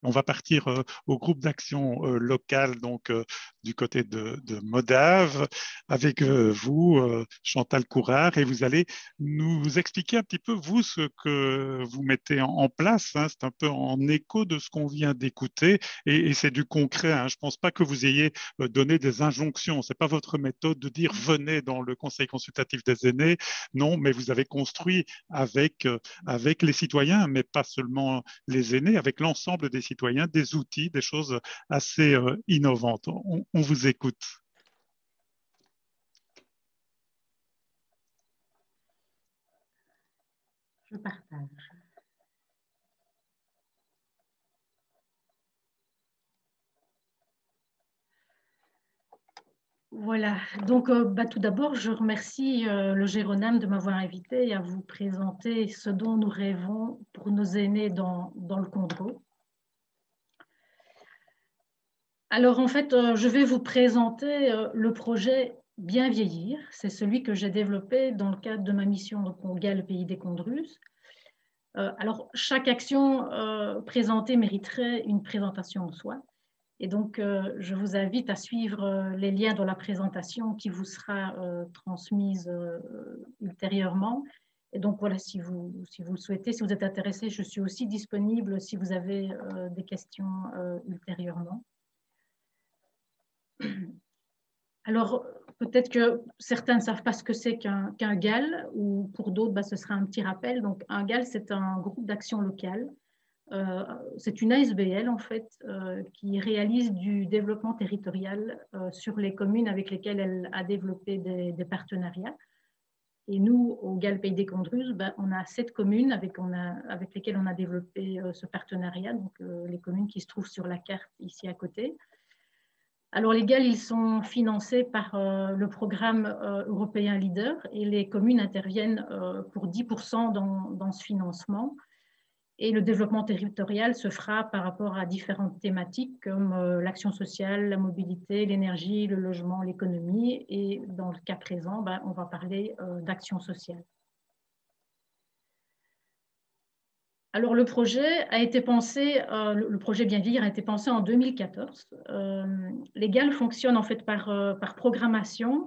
On va partir au groupe d'action locale, donc du côté de Modave, avec vous, Chantal Courard, et vous allez nous expliquer un petit peu, vous, ce que vous mettez en place. Hein. C'est un peu en écho de ce qu'on vient d'écouter, et c'est du concret. Hein. Je ne pense pas que vous ayez donné des injonctions. Ce n'est pas votre méthode de dire venez dans le Conseil consultatif des aînés. Non, mais vous avez construit avec les citoyens, mais pas seulement les aînés, avec l'ensemble des citoyens, des outils, des choses assez innovantes. On vous écoute. Je partage. Voilà, donc tout d'abord, je remercie le Géroname de m'avoir invité et à vous présenter ce dont nous rêvons pour nos aînés dans le Condro. Alors en fait, je vais vous présenter le projet Bien vieillir. C'est celui que j'ai développé dans le cadre de ma mission au GAL Pays des Condrus. Alors chaque action présentée mériterait une présentation en soi. Et donc, je vous invite à suivre les liens dans la présentation qui vous sera transmise ultérieurement. Et donc, voilà, si vous le souhaitez, si vous êtes intéressé, je suis aussi disponible si vous avez des questions ultérieurement. Alors, peut-être que certains ne savent pas ce que c'est qu'un GAL, ou pour d'autres, ce sera un petit rappel. Donc, un GAL, c'est un groupe d'action locale. C'est une ASBL en fait qui réalise du développement territorial sur les communes avec lesquelles elle a développé des partenariats. Et nous, au GAL Pays des Condrus, on a 7 communes avec lesquelles on a développé ce partenariat, donc les communes qui se trouvent sur la carte ici à côté. Alors les GAL, ils sont financés par le programme européen Leader et les communes interviennent pour 10% dans ce financement. Et le développement territorial se fera par rapport à différentes thématiques comme l'action sociale, la mobilité, l'énergie, le logement, l'économie. Et dans le cas présent, on va parler d'action sociale. Alors le projet a été pensé, le projet Bien vieillir a été pensé en 2014. Les GAL fonctionnent en fait par programmation.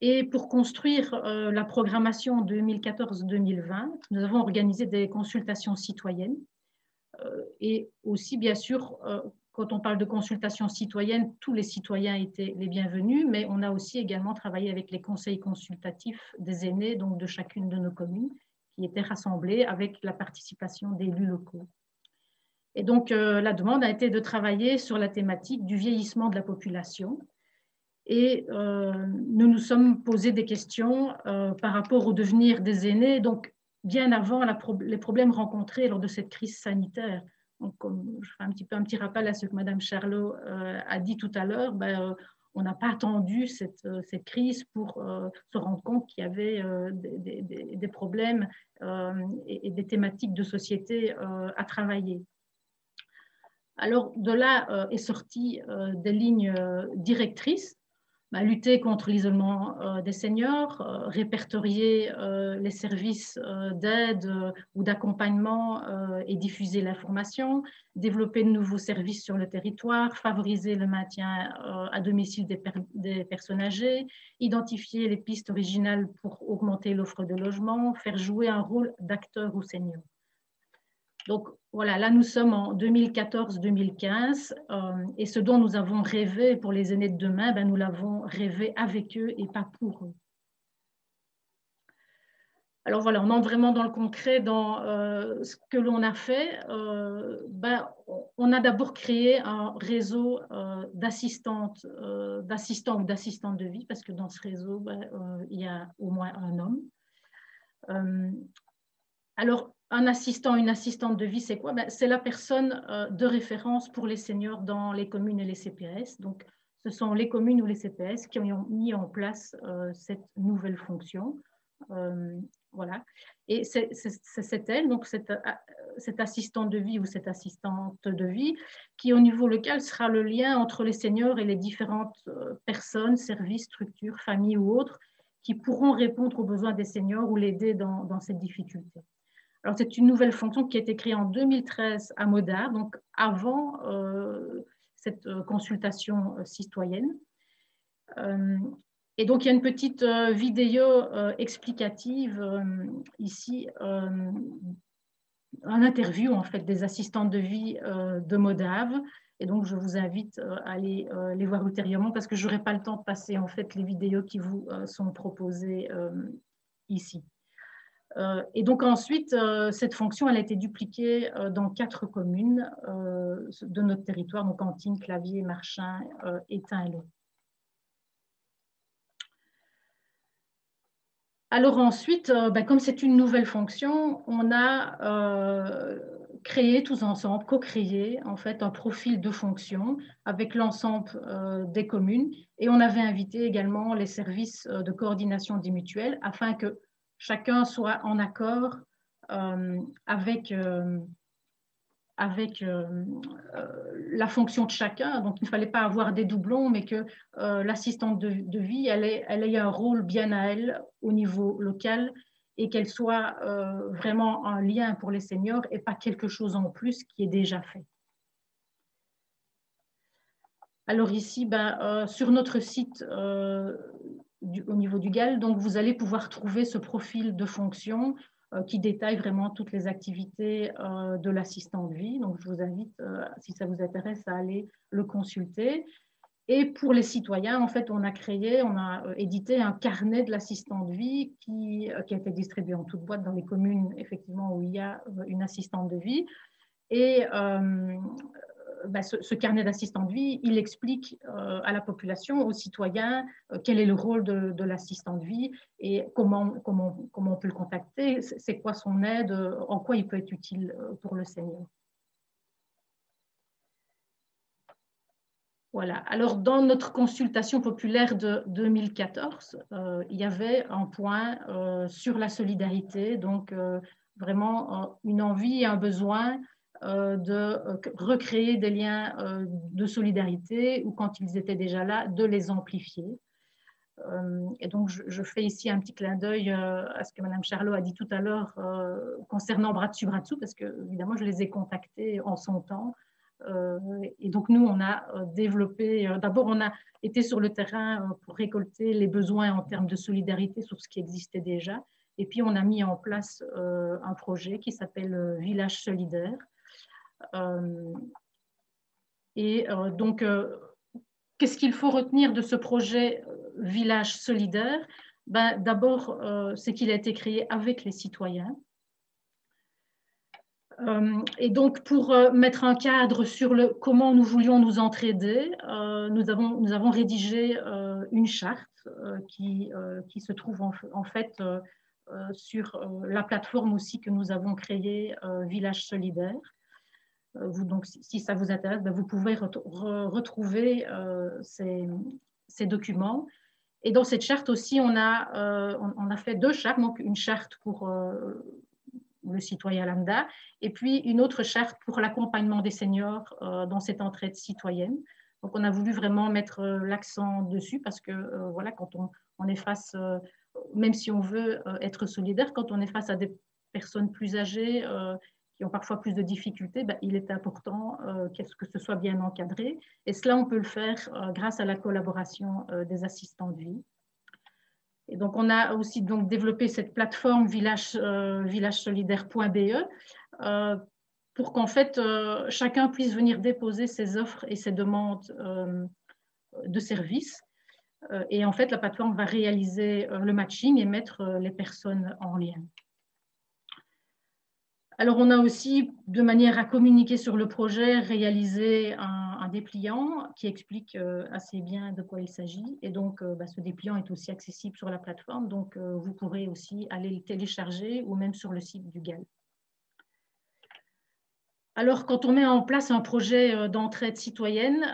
Et pour construire la programmation 2014-2020, nous avons organisé des consultations citoyennes. Et aussi, bien sûr, quand on parle de consultation citoyenne, tous les citoyens étaient les bienvenus, mais on a aussi également travaillé avec les conseils consultatifs des aînés, donc de chacune de nos communes, qui étaient rassemblés avec la participation d'élus locaux. Et donc, la demande a été de travailler sur la thématique du vieillissement de la population. Et nous nous sommes posé des questions par rapport au devenir des aînés, donc bien avant les problèmes rencontrés lors de cette crise sanitaire. Donc, je fais un petit rappel à ce que Mme Charlot a dit tout à l'heure, on n'a pas attendu cette crise pour se rendre compte qu'il y avait des problèmes et des thématiques de société à travailler. Alors, de là est sortie des lignes directrices. Lutter contre l'isolement des seniors, répertorier les services d'aide ou d'accompagnement et diffuser l'information, développer de nouveaux services sur le territoire, favoriser le maintien à domicile des personnes âgées, identifier les pistes originales pour augmenter l'offre de logement, faire jouer un rôle d'acteur aux seniors. Donc voilà, là nous sommes en 2014-2015 et ce dont nous avons rêvé pour les aînés de demain, nous l'avons rêvé avec eux et pas pour eux. Alors voilà, on entre vraiment dans le concret, dans ce que l'on a fait. On a d'abord créé un réseau d'assistants ou d'assistantes de vie, parce que dans ce réseau, il y a au moins un homme. Alors, un assistant, une assistante de vie, c'est quoi? C'est la personne de référence pour les seniors dans les communes et les CPS. Donc, ce sont les communes ou les CPS qui ont mis en place cette nouvelle fonction. Voilà. Et c'est elle, donc cette assistante de vie ou cette assistante de vie, qui au niveau local sera le lien entre les seniors et les différentes personnes, services, structures, familles ou autres, qui pourront répondre aux besoins des seniors ou l'aider dans cette difficulté. Alors, c'est une nouvelle fonction qui a été créée en 2013 à Modave, donc avant cette consultation citoyenne. Et donc, il y a une petite vidéo explicative ici, un interview en fait des assistantes de vie de Modave. Et donc, je vous invite à aller les voir ultérieurement parce que je n'aurai pas le temps de passer en fait les vidéos qui vous sont proposées ici. Et donc ensuite, cette fonction, elle a été dupliquée dans 4 communes de notre territoire, donc Antibes, Claviers, Marchins et Tinlot. Alors ensuite, comme c'est une nouvelle fonction, on a créé tous ensemble, co-créé en fait un profil de fonction avec l'ensemble des communes et on avait invité également les services de coordination des mutuelles afin que chacun soit en accord avec la fonction de chacun. Donc, il ne fallait pas avoir des doublons, mais que l'assistante de vie, elle ait un rôle bien à elle au niveau local et qu'elle soit vraiment un lien pour les seniors et pas quelque chose en plus qui est déjà fait. Alors ici, sur notre site au niveau du GAL, donc vous allez pouvoir trouver ce profil de fonction qui détaille vraiment toutes les activités de l'assistant de vie. Donc, je vous invite, si ça vous intéresse, à aller le consulter. Et pour les citoyens, en fait, on a édité un carnet de l'assistant de vie qui a été distribué en toute boîte dans les communes, effectivement, où il y a une assistante de vie. Et ce carnet d'assistant de vie, il explique à la population, aux citoyens, quel est le rôle de l'assistant de vie et comment on peut le contacter, c'est quoi son aide, en quoi il peut être utile pour le senior. Voilà. Alors, dans notre consultation populaire de 2014, il y avait un point sur la solidarité, donc vraiment une envie et un besoin de recréer des liens de solidarité ou quand ils étaient déjà là, de les amplifier. Et donc, je fais ici un petit clin d'œil à ce que Mme Charlot a dit tout à l'heure concernant Bras dessus, parce que, évidemment, je les ai contactés en son temps. Et donc, nous, on a développé, d'abord, on a été sur le terrain pour récolter les besoins en termes de solidarité sur ce qui existait déjà. Et puis, on a mis en place un projet qui s'appelle Village solidaire. Donc, qu'est-ce qu'il faut retenir de ce projet Village solidaire? D'abord, c'est qu'il a été créé avec les citoyens. Et donc, pour mettre un cadre sur comment nous voulions nous entraider, nous avons rédigé une charte qui se trouve en fait sur la plateforme aussi que nous avons créée, Village solidaire. Donc, si ça vous intéresse, vous pouvez retrouver ces documents. Et dans cette charte aussi, on a fait 2 chartes, donc une charte pour le citoyen lambda, et puis une autre charte pour l'accompagnement des seniors dans cette entraide citoyenne. Donc, on a voulu vraiment mettre l'accent dessus parce que, voilà, quand on est face, même si on veut être solidaire, quand on est face à des personnes plus âgées qui ont parfois plus de difficultés, il est important que ce soit bien encadré. Et cela, on peut le faire grâce à la collaboration des assistants de vie. Et donc, on a aussi donc développé cette plateforme villagesolidaire.be pour qu'en fait, chacun puisse venir déposer ses offres et ses demandes de services. Et en fait, la plateforme va réaliser le matching et mettre les personnes en lien. Alors, on a aussi, de manière à communiquer sur le projet, réalisé un dépliant qui explique assez bien de quoi il s'agit. Et donc, ce dépliant est aussi accessible sur la plateforme. Donc, vous pourrez aussi aller le télécharger ou même sur le site du GAL. Alors, quand on met en place un projet d'entraide citoyenne,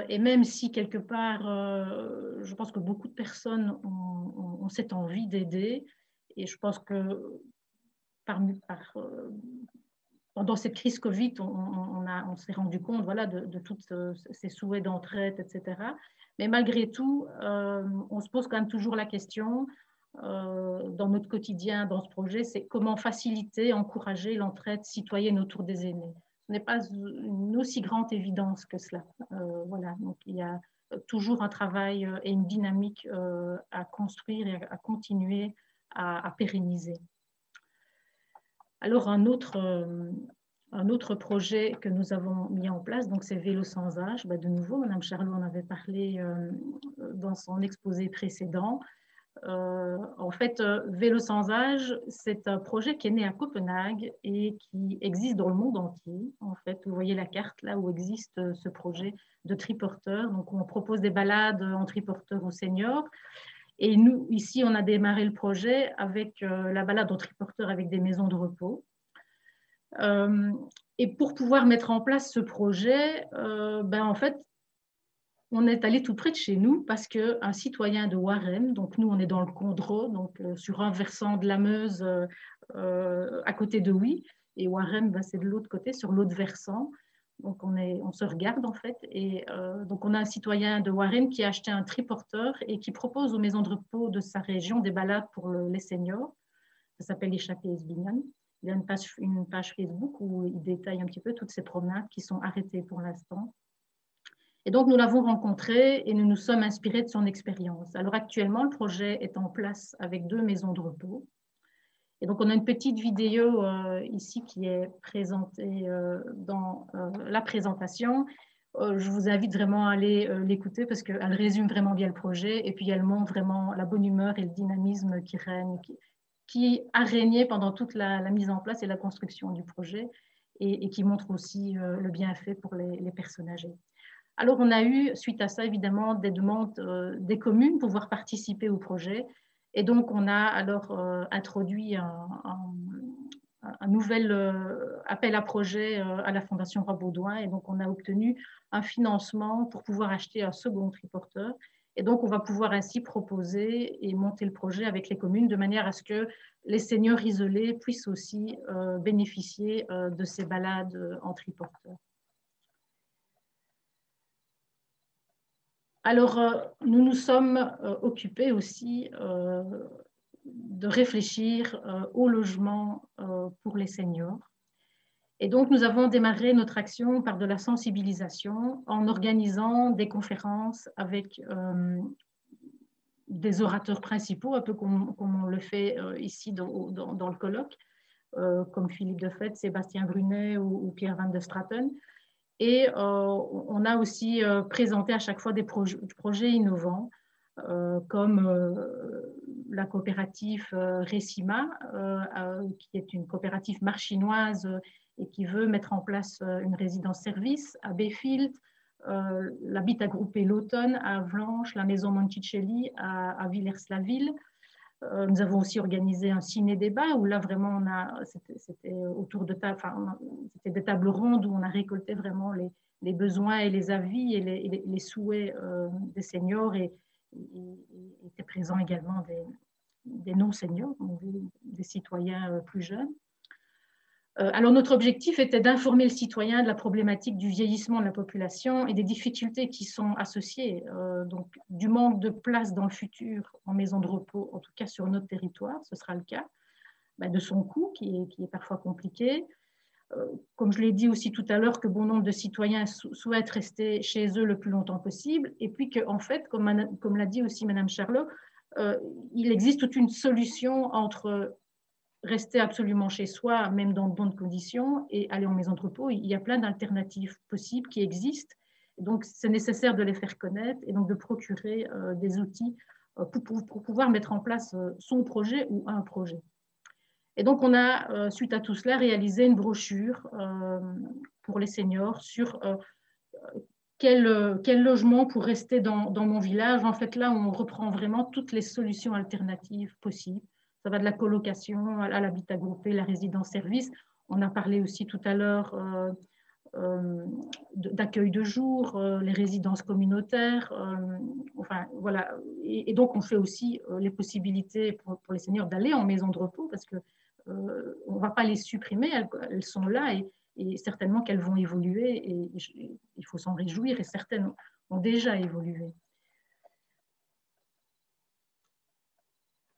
et même si quelque part, je pense que beaucoup de personnes ont cette envie d'aider, et je pense que pendant cette crise Covid, on s'est rendu compte, voilà, de tous ces souhaits d'entraide, etc. Mais malgré tout, on se pose quand même toujours la question, dans notre quotidien, dans ce projet, c'est comment faciliter, encourager l'entraide citoyenne autour des aînés. Ce n'est pas une aussi grande évidence que cela. Voilà, donc il y a toujours un travail et une dynamique à construire et à continuer à pérenniser. Alors, un autre projet que nous avons mis en place, donc c'est Vélo sans âge. De nouveau, Madame Charlot en avait parlé dans son exposé précédent. En fait, Vélo sans âge, c'est un projet qui est né à Copenhague et qui existe dans le monde entier. En fait, vous voyez la carte là où existe ce projet de triporteur. Donc, on propose des balades en triporteur aux seniors. Et nous, ici, on a démarré le projet avec la balade en triporteur avec des maisons de repos. Et pour pouvoir mettre en place ce projet, en fait, on est allé tout près de chez nous parce qu'un citoyen de Waremme, donc nous on est dans le Condro, donc sur un versant de la Meuse à côté de Huy, et Waremme c'est de l'autre côté, sur l'autre versant. Donc on se regarde en fait, et donc on a un citoyen de Waremme qui a acheté un triporteur et qui propose aux maisons de repos de sa région des balades pour les seniors. Ça s'appelle Échappée Esbignan. Il y a une page Facebook où il détaille un petit peu toutes ces promenades qui sont arrêtées pour l'instant. Et donc, nous l'avons rencontré et nous nous sommes inspirés de son expérience. Alors, actuellement, le projet est en place avec 2 maisons de repos. Et donc, on a une petite vidéo ici qui est présentée dans la présentation. Je vous invite vraiment à aller l'écouter parce qu'elle résume vraiment bien le projet et puis elle montre vraiment la bonne humeur et le dynamisme qui règne, qui a régné pendant toute la mise en place et la construction du projet et qui montre aussi le bienfait pour les personnes âgées. Alors, on a eu, suite à ça, évidemment, des demandes des communes pour pouvoir participer au projet. Et donc, on a alors introduit un nouvel appel à projet à la Fondation Roi-Baudouin. Et donc, on a obtenu un financement pour pouvoir acheter un second triporteur. Et donc, on va pouvoir ainsi proposer et monter le projet avec les communes de manière à ce que les seniors isolés puissent aussi bénéficier de ces balades en triporteur. Alors, nous nous sommes occupés aussi de réfléchir au logement pour les seniors. Et donc, nous avons démarré notre action par de la sensibilisation en organisant des conférences avec des orateurs principaux, un peu comme on le fait ici dans le colloque, comme Philippe Defette, Sébastien Brunet ou Pierre Van de Straten. Et on a aussi présenté à chaque fois des projets innovants, comme la coopérative Récima, qui est une coopérative marchinoise et qui veut mettre en place une résidence-service à Béfield, l'Habitat Groupé l'Automne à Avlanches, la Maison Monticelli à Villers-la-Ville. Nous avons aussi organisé un ciné-débat où là vraiment c'était autour de c'était des tables rondes où on a récolté vraiment les besoins et les avis et les souhaits des seniors et étaient présents également des non-seniors, des citoyens plus jeunes. Alors, notre objectif était d'informer le citoyen de la problématique du vieillissement de la population et des difficultés qui sont associées, donc du manque de place dans le futur en maison de repos, en tout cas sur notre territoire, ce sera le cas, de son coût qui est parfois compliqué. Comme je l'ai dit aussi tout à l'heure, que bon nombre de citoyens souhaitent rester chez eux le plus longtemps possible, et puis qu'en fait, comme l'a dit aussi Madame Charlot, il existe toute une solution entre rester absolument chez soi, même dans de bonnes conditions, et aller en maison de repos. Il y a plein d'alternatives possibles qui existent. Donc, c'est nécessaire de les faire connaître et donc de procurer des outils pour pouvoir mettre en place son projet ou un projet. Et donc, on a, suite à tout cela, réalisé une brochure pour les seniors sur quel logement pour rester dans mon village. En fait, là, on reprend vraiment toutes les solutions alternatives possibles. Ça va de la colocation à l'habitat groupé, la résidence-service. On a parlé aussi tout à l'heure d'accueil de jour, les résidences communautaires. Enfin, voilà. Et donc, on fait aussi les possibilités pour les seniors d'aller en maison de repos parce qu'on ne va pas les supprimer, elles sont là et certainement qu'elles vont évoluer et il faut s'en réjouir et certaines ont déjà évolué.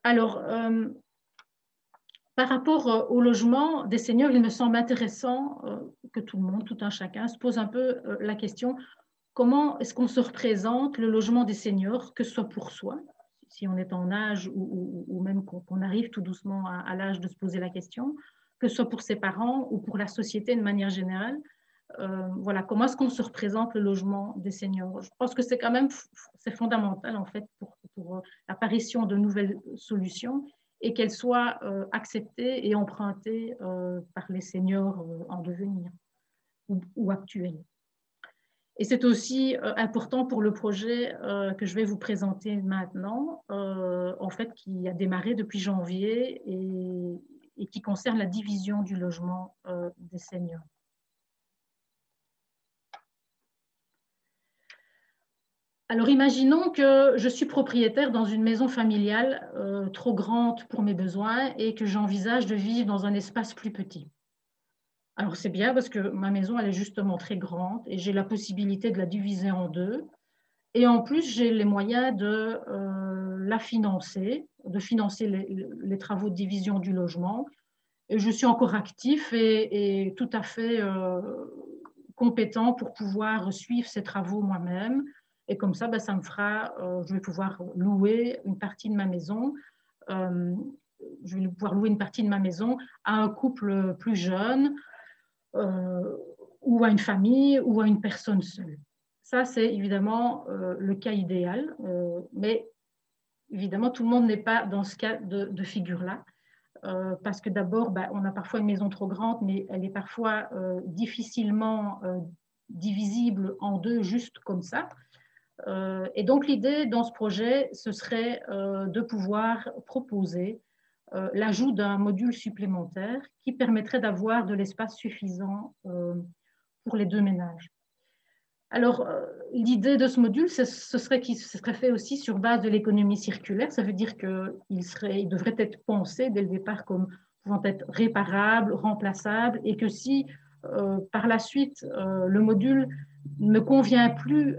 Alors, par rapport au logement des seniors, il me semble intéressant que tout le monde, tout un chacun, se pose un peu la question, comment est-ce qu'on se représente le logement des seniors, que ce soit pour soi, si on est en âge ou même qu'on arrive tout doucement à l'âge de se poser la question, que ce soit pour ses parents ou pour la société de manière générale. Voilà, comment est-ce qu'on se représente le logement des seniors? Je pense que c'est quand même fondamental en fait pour l'apparition de nouvelles solutions et qu'elles soient acceptées et empruntées par les seniors en devenir ou actuels. Et c'est aussi important pour le projet que je vais vous présenter maintenant, en fait, qui a démarré depuis janvier et qui concerne la division du logement des seniors. Alors, imaginons que je suis propriétaire dans une maison familiale trop grande pour mes besoins et que j'envisage de vivre dans un espace plus petit. Alors, c'est bien parce que ma maison, elle est justement très grande et j'ai la possibilité de la diviser en deux. Et en plus, j'ai les moyens de la financer, de financer les travaux de division du logement. Et je suis encore actif et tout à fait compétent pour pouvoir suivre ces travaux moi-même. Et comme ça, ben, ça me fera, je vais pouvoir louer une partie de ma maison. Je vais pouvoir louer une partie de ma maison à un couple plus jeune ou à une famille ou à une personne seule. Ça, c'est évidemment le cas idéal, mais évidemment, tout le monde n'est pas dans ce cas de figure-là. Parce que d'abord, ben, on a parfois une maison trop grande, mais elle est parfois difficilement divisible en deux, juste comme ça. Et donc, l'idée dans ce projet, ce serait de pouvoir proposer l'ajout d'un module supplémentaire qui permettrait d'avoir de l'espace suffisant pour les deux ménages. Alors, l'idée de ce module, ce serait qu'il serait fait aussi sur base de l'économie circulaire. Ça veut dire qu'il devrait être pensé dès le départ comme pouvant être réparable, remplaçable, et que si par la suite le module ne convient plus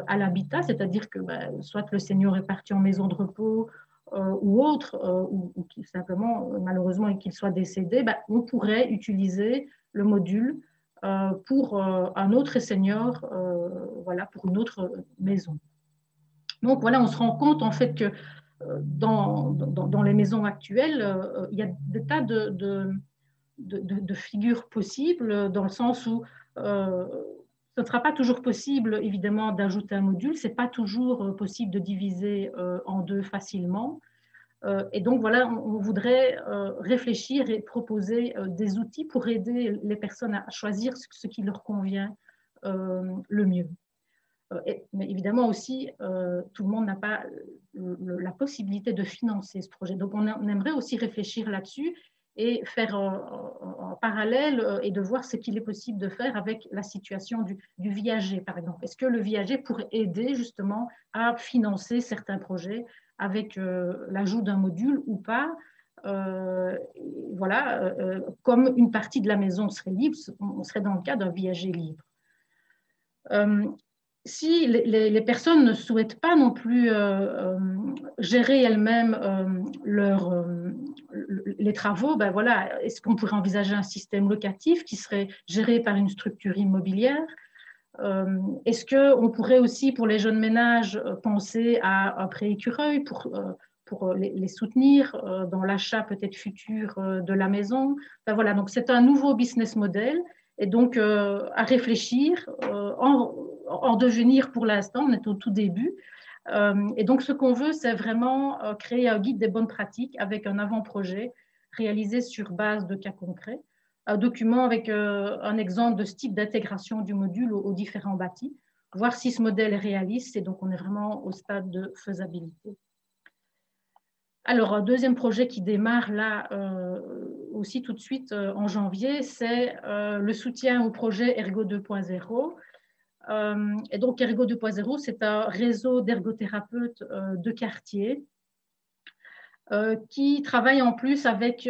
à l'habitat, c'est-à-dire que soit le senior est parti en maison de repos ou autre, ou simplement, malheureusement, qu'il soit décédé, on pourrait utiliser le module pour un autre senior, voilà, pour une autre maison. Donc voilà, on se rend compte en fait que dans les maisons actuelles, il y a des tas de figures possibles, dans le sens où ce ne sera pas toujours possible, évidemment, d'ajouter un module. Ce n'est pas toujours possible de diviser en deux facilement. Et donc, voilà, on voudrait réfléchir et proposer des outils pour aider les personnes à choisir ce qui leur convient le mieux. Mais évidemment aussi, tout le monde n'a pas la possibilité de financer ce projet. Donc, on aimerait aussi réfléchir là-dessus et faire en parallèle et de voir ce qu'il est possible de faire avec la situation du viager, par exemple. Est-ce que le viager pourrait aider justement à financer certains projets avec l'ajout d'un module ou pas? Voilà, comme une partie de la maison serait libre, on serait dans le cas d'un viager libre. Si les personnes ne souhaitent pas non plus gérer elles-mêmes les travaux, voilà, est-ce qu'on pourrait envisager un système locatif qui serait géré par une structure immobilière? Est-ce qu'on pourrait aussi, pour les jeunes ménages, penser à un prêt écureuil pour les soutenir dans l'achat peut-être futur de la maison? Voilà, donc c'est un nouveau business model et donc à réfléchir en devenir pour l'instant, on est au tout début. Et donc ce qu'on veut, c'est vraiment créer un guide des bonnes pratiques avec un avant-projet réalisé sur base de cas concrets, un document avec un exemple de ce type d'intégration du module aux différents bâtis, voir si ce modèle est réaliste, et donc on est vraiment au stade de faisabilité. Alors, un deuxième projet qui démarre là aussi tout de suite en janvier, c'est le soutien au projet Ergo 2.0. Et donc, Ergo 2.0, c'est un réseau d'ergothérapeutes de quartier qui travaille en plus avec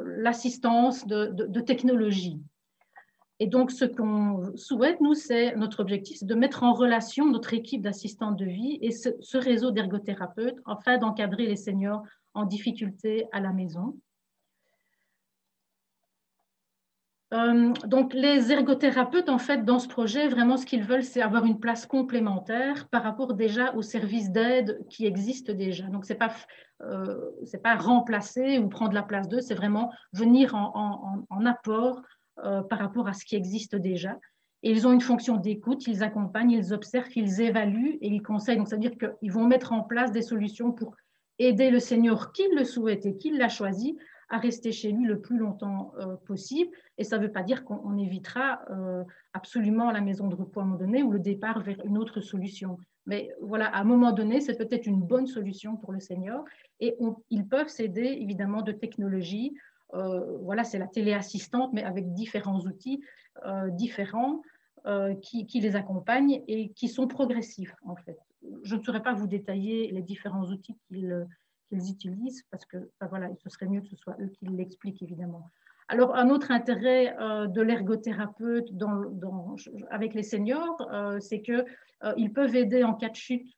l'assistance de technologies. Et donc, ce qu'on souhaite, nous, c'est notre objectif, c'est de mettre en relation notre équipe d'assistantes de vie et ce réseau d'ergothérapeutes afin d'encadrer les seniors en difficulté à la maison. Donc, les ergothérapeutes, en fait, dans ce projet, vraiment, ce qu'ils veulent, c'est avoir une place complémentaire par rapport déjà aux services d'aide qui existent déjà. Donc, ce n'est pas remplacer ou prendre la place d'eux, c'est vraiment venir en apport par rapport à ce qui existe déjà. Et ils ont une fonction d'écoute, ils accompagnent, ils observent, ils évaluent et ils conseillent. Donc, ça veut dire qu'ils vont mettre en place des solutions pour aider le senior qui le souhaite et qui l'a choisi à rester chez lui le plus longtemps possible. Et ça ne veut pas dire qu'on évitera absolument la maison de repos à un moment donné ou le départ vers une autre solution. Mais voilà, à un moment donné, c'est peut-être une bonne solution pour le senior. Et ils peuvent s'aider évidemment de technologies. Voilà, c'est la téléassistante, mais avec différents outils différents qui les accompagnent et qui sont progressifs, en fait. Je ne saurais pas vous détailler les différents outils qu'ils utilisent parce que voilà, ce serait mieux que ce soit eux qui l'expliquent, évidemment. Alors, un autre intérêt de l'ergothérapeute avec les seniors, c'est qu'ils peuvent aider en cas de chute.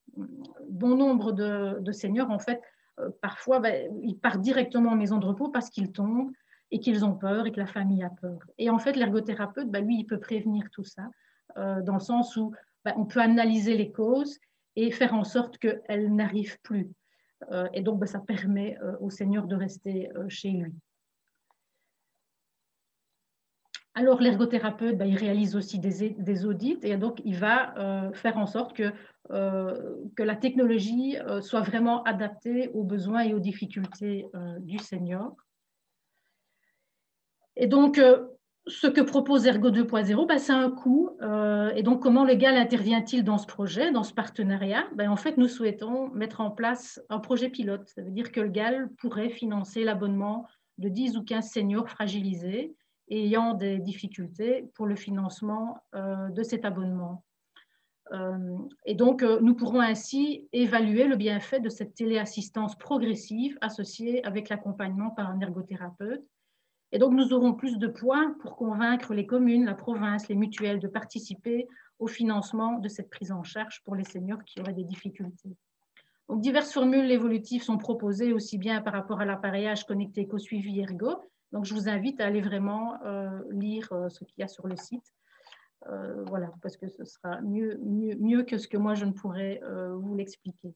Bon nombre de seniors, en fait, parfois, ils partent directement en maison de repos parce qu'ils tombent et qu'ils ont peur et que la famille a peur. Et en fait, l'ergothérapeute, lui, il peut prévenir tout ça, dans le sens où on peut analyser les causes et faire en sorte qu'elles n'arrivent plus. Et donc, ça permet au senior de rester chez lui. Alors, l'ergothérapeute, il réalise aussi des audits et donc il va faire en sorte que la technologie soit vraiment adaptée aux besoins et aux difficultés du senior. Et donc, ce que propose Ergo 2.0, c'est un coût. Et donc, comment le GAL intervient-il dans ce projet, dans ce partenariat? En fait, nous souhaitons mettre en place un projet pilote. Ça veut dire que le GAL pourrait financer l'abonnement de 10 ou 15 seniors fragilisés ayant des difficultés pour le financement de cet abonnement. Et donc, nous pourrons ainsi évaluer le bienfait de cette téléassistance progressive associée avec l'accompagnement par un ergothérapeute. Et donc, nous aurons plus de poids pour convaincre les communes, la province, les mutuelles de participer au financement de cette prise en charge pour les seniors qui auraient des difficultés. Donc, diverses formules évolutives sont proposées aussi bien par rapport à l'appareillage connecté qu'au suivi ergo. Donc, je vous invite à aller vraiment lire ce qu'il y a sur le site. Voilà, parce que ce sera mieux que ce que moi, je ne pourrais vous l'expliquer.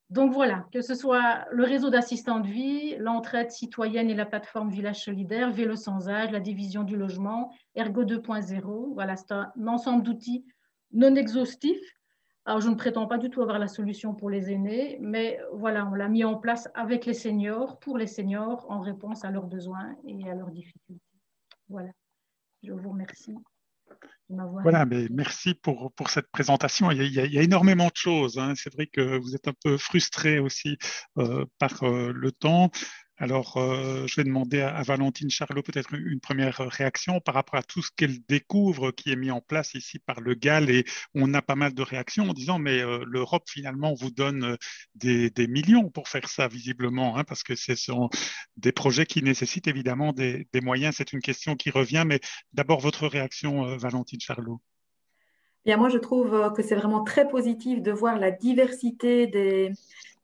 Donc voilà, que ce soit le réseau d'assistants de vie, l'entraide citoyenne et la plateforme Village Solidaire, Vélo sans âge, la division du logement, Ergo 2.0, voilà, c'est un ensemble d'outils non exhaustifs. Alors, je ne prétends pas du tout avoir la solution pour les aînés, mais voilà, on l'a mis en place avec les seniors, pour les seniors, en réponse à leurs besoins et à leurs difficultés. Voilà, je vous remercie. Voilà, mais merci pour cette présentation. Il y a énormément de choses, hein. C'est vrai que vous êtes un peu frustré aussi par le temps. Alors, je vais demander à Valentine Charlot peut-être une première réaction par rapport à tout ce qu'elle découvre qui est mis en place ici par le GAL. Et on a pas mal de réactions en disant, mais l'Europe, finalement, vous donne des millions pour faire ça, visiblement, hein, parce que ce sont des projets qui nécessitent évidemment des moyens. C'est une question qui revient, mais d'abord votre réaction, Valentine Charlot. Bien, moi, je trouve que c'est vraiment très positif de voir la diversité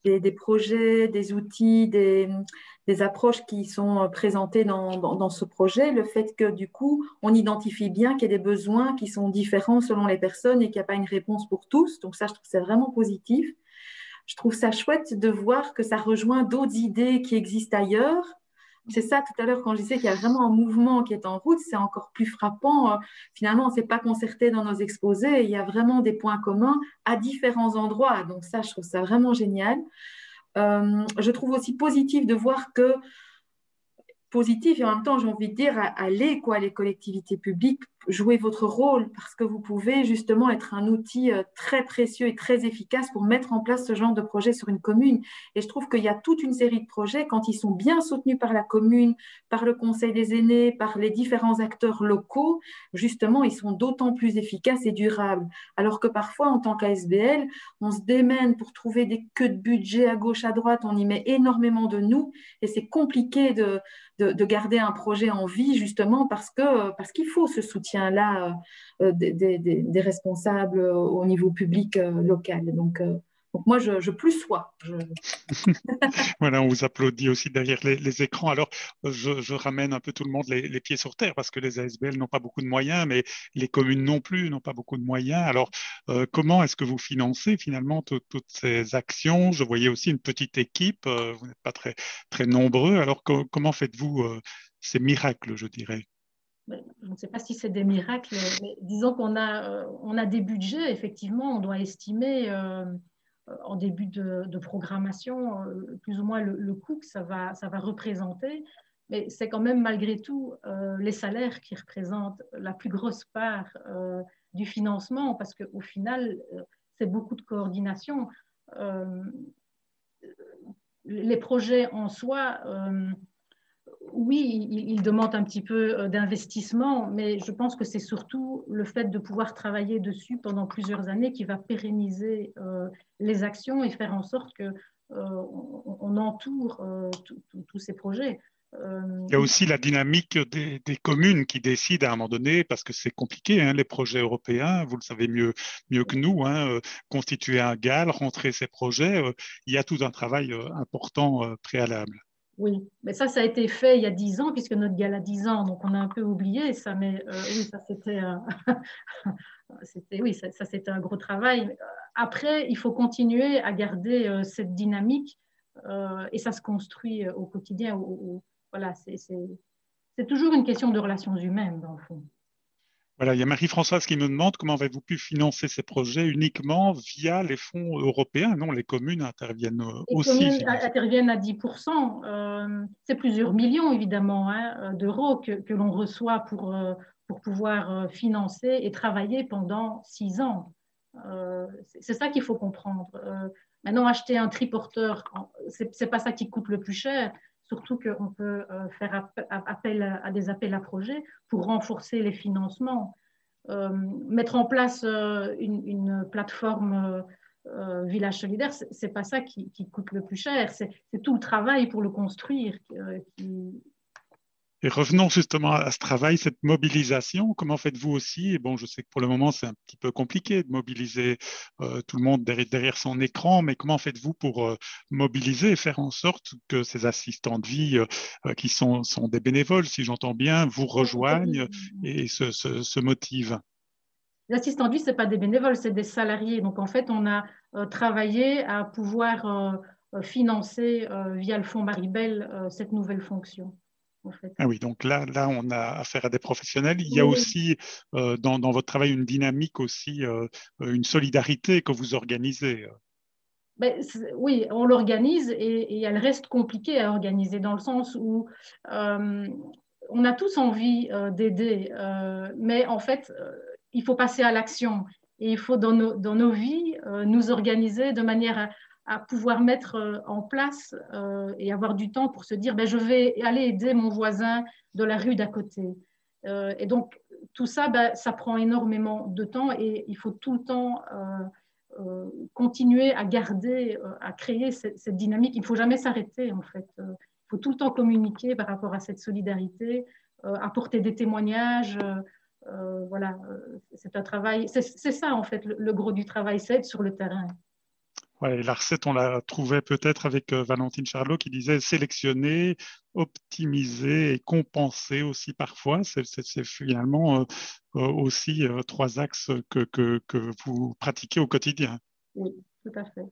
des projets, des outils, des approches qui sont présentées dans ce projet. Le fait que, du coup, on identifie bien qu'il y a des besoins qui sont différents selon les personnes et qu'il n'y a pas une réponse pour tous. Donc ça, je trouve que c'est vraiment positif. Je trouve ça chouette de voir que ça rejoint d'autres idées qui existent ailleurs. C'est ça, tout à l'heure, quand je disais qu'il y a vraiment un mouvement qui est en route, c'est encore plus frappant. Finalement, on ne s'est pas concerté dans nos exposés. Il y a vraiment des points communs à différents endroits. Donc ça, je trouve ça vraiment génial. Je trouve aussi positif de voir positif et en même temps, j'ai envie de dire, aller, les collectivités publiques jouer votre rôle parce que vous pouvez justement être un outil très précieux et très efficace pour mettre en place ce genre de projet sur une commune. Et je trouve qu'il y a toute une série de projets, quand ils sont bien soutenus par la commune, par le conseil des aînés, par les différents acteurs locaux, justement, ils sont d'autant plus efficaces et durables. Alors que parfois, en tant qu'ASBL, on se démène pour trouver des queues de budget à gauche, à droite, on y met énormément de nous et c'est compliqué de garder un projet en vie justement parce qu'il faut ce soutien-là des responsables au niveau public local. Donc moi, je plus sois. Voilà, on vous applaudit aussi derrière les écrans. Alors, je ramène un peu tout le monde les pieds sur terre parce que les ASBL n'ont pas beaucoup de moyens, mais les communes non plus n'ont pas beaucoup de moyens. Alors, comment est-ce que vous financez finalement toutes ces actions? Je voyais aussi une petite équipe, vous n'êtes pas très, très nombreux. Alors, comment faites-vous ces miracles, je dirais? Je ne sais pas si c'est des miracles, mais disons on a des budgets, effectivement, on doit estimer en début de programmation plus ou moins le coût que ça va représenter, mais c'est quand même malgré tout les salaires qui représentent la plus grosse part du financement, parce qu'au final, c'est beaucoup de coordination. Les projets en soi oui, il demande un petit peu d'investissement, mais je pense que c'est surtout le fait de pouvoir travailler dessus pendant plusieurs années qui va pérenniser les actions et faire en sorte qu'on entoure tous ces projets. Il y a aussi la dynamique des communes qui décident à un moment donné, parce que c'est compliqué, hein, les projets européens, vous le savez mieux que nous, hein, constituer un GAL, rentrer ces projets, il y a tout un travail important préalable. Oui, mais ça a été fait il y a 10 ans, puisque notre gala a 10 ans, donc on a un peu oublié ça, mais oui, ça c'était oui, ça c'était un gros travail. Après, il faut continuer à garder cette dynamique et ça se construit au quotidien. Voilà, c'est toujours une question de relations humaines, dans le fond. Voilà, il y a Marie-Françoise qui me demande comment avez-vous pu financer ces projets uniquement via les fonds européens? Non, les communes interviennent Les aussi, communes j'imagine. interviennent à 10%. C'est plusieurs millions, évidemment, hein, d'euros que l'on reçoit pour pouvoir financer et travailler pendant 6 ans. C'est ça qu'il faut comprendre. Maintenant, acheter un triporteur, c'est pas ça qui coûte le plus cher, surtout qu'on peut faire appel à des appels à projets pour renforcer les financements. Mettre en place une plateforme village solidaire, c'est pas ça qui coûte le plus cher, c'est tout le travail pour le construire qui. Et revenons justement à ce travail, cette mobilisation. Comment faites-vous aussi? Et bon, je sais que pour le moment, c'est un petit peu compliqué de mobiliser tout le monde derrière son écran, mais comment faites-vous pour mobiliser et faire en sorte que ces assistants de vie, qui sont des bénévoles, si j'entends bien, vous rejoignent et se motivent? Les assistants de vie, ce pas des bénévoles, c'est des salariés. Donc, en fait, on a travaillé à pouvoir financer via le fonds Maribel cette nouvelle fonction. En fait. Ah oui, donc là, on a affaire à des professionnels. Il y a Oui. aussi dans votre travail une dynamique aussi, une solidarité que vous organisez. Ben, oui, on l'organise et elle reste compliquée à organiser dans le sens où on a tous envie d'aider, mais en fait, il faut passer à l'action et il faut dans nos vies nous organiser de manière à pouvoir mettre en place et avoir du temps pour se dire ben, je vais aller aider mon voisin de la rue d'à côté. Et donc, tout ça, ben, ça prend énormément de temps et il faut tout le temps continuer à garder, à créer cette dynamique. Il ne faut jamais s'arrêter, en fait. Il faut tout le temps communiquer par rapport à cette solidarité, apporter des témoignages. Voilà, c'est un travail. C'est ça, en fait, le gros du travail, c'est être sur le terrain. Ouais, la recette, on la trouvait peut-être avec Valentine Charlot qui disait sélectionner, optimiser et compenser aussi parfois. C'est finalement aussi trois axes que vous pratiquez au quotidien. Oui, tout à fait.